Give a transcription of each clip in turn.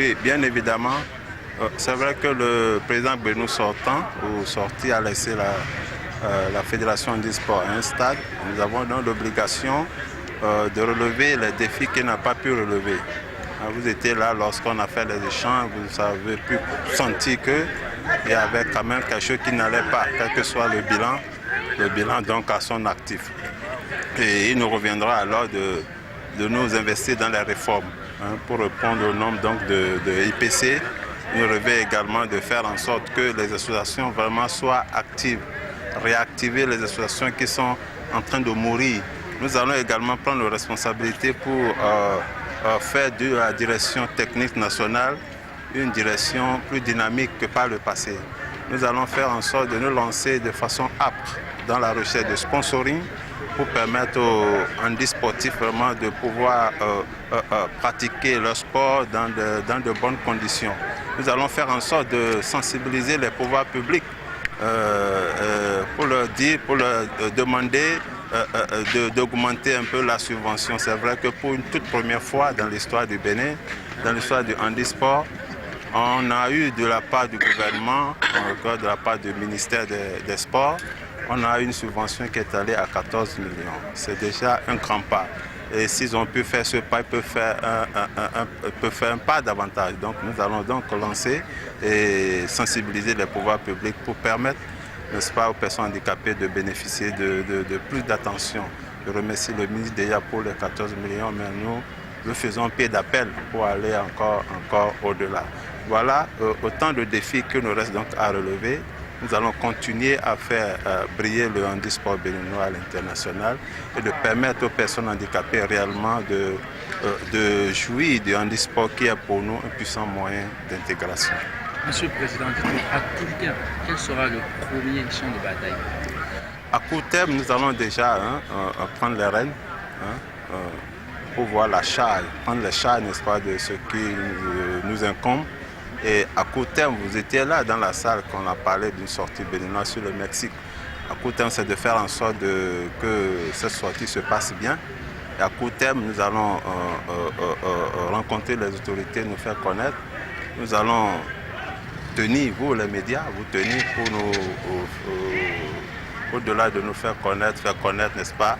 Oui, bien évidemment. C'est vrai que le président Benou sorti a laissé la Fédération handisport à un stade. Nous avons donc l'obligation de relever les défis qu'il n'a pas pu relever. Vous étiez là lorsqu'on a fait les échanges, vous avez pu sentir qu'il y avait quand même quelque chose qui n'allait pas, quel que soit le bilan donc à son actif. Et il nous reviendra alors de nous investir dans les réformes pour répondre au nombre donc de IPC. Il nous revient également de faire en sorte que les associations vraiment soient actives, réactiver les associations qui sont en train de mourir. Nous allons également prendre la responsabilité pour faire de la direction technique nationale une direction plus dynamique que par le passé. Nous allons faire en sorte de nous lancer de façon âpre dans la recherche de sponsoring pour permettre aux handisportifs vraiment de pouvoir pratiquer leur sport dans de bonnes conditions. Nous allons faire en sorte de sensibiliser les pouvoirs publics pour leur dire, pour leur demander d'augmenter un peu la subvention. C'est vrai que pour une toute première fois dans l'histoire du Bénin, dans l'histoire du handisport, on a eu de la part du gouvernement, de la part du ministère des Sports, on a une subvention qui est allée à 14 millions. C'est déjà un grand pas. Et s'ils ont pu faire ce pas, ils peuvent faire un pas davantage. Donc nous allons donc lancer et sensibiliser les pouvoirs publics pour permettre, n'est-ce pas, aux personnes handicapées de bénéficier de plus d'attention. Je remercie le ministre déjà pour les 14 millions, mais nous faisons pied d'appel pour aller encore au-delà. Voilà autant de défis que nous reste donc à relever. Nous allons continuer à faire briller le handisport béninois à l'international et de permettre aux personnes handicapées réellement de jouir du handisport qui est pour nous un puissant moyen d'intégration. Monsieur le Président, à court terme, quel sera le premier champ de bataille? À court terme, nous allons déjà prendre les rênes pour voir la charge, prendre les charges, n'est-ce pas, de ce qui nous incombe. Et à court terme, vous étiez là dans la salle quand on a parlé d'une sortie béninoise sur le Mexique. À court terme, c'est de faire en sorte que cette sortie se passe bien. Et à court terme, nous allons rencontrer les autorités, nous faire connaître. Nous allons tenir, vous les médias, vous tenir pour nous, au-delà de nous faire connaître, n'est-ce pas,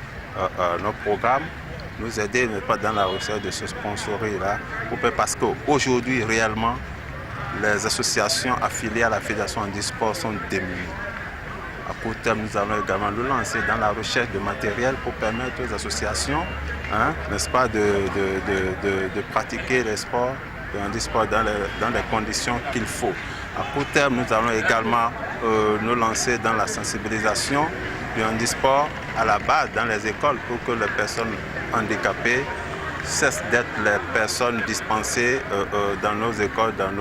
nos programmes, nous aider, n'est-ce pas, dans la recherche de ce sponsoring-là. Parce qu'aujourd'hui, réellement, les associations affiliées à la Fédération handisport sont démunies. À court terme, nous allons également nous lancer dans la recherche de matériel pour permettre aux associations, n'est-ce pas, de pratiquer les sports, le handisport dans les conditions qu'il faut. À court terme, nous allons également nous lancer dans la sensibilisation du handisport à la base dans les écoles pour que les personnes handicapées cessent d'être les personnes dispensées dans nos écoles, dans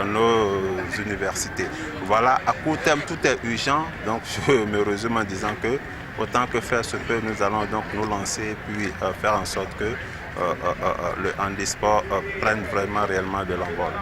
nos universités. Voilà, à court terme, tout est urgent, donc je me résume en disant que autant que faire se peut, nous allons donc nous lancer puis faire en sorte que le handisport prenne vraiment réellement de l'envol.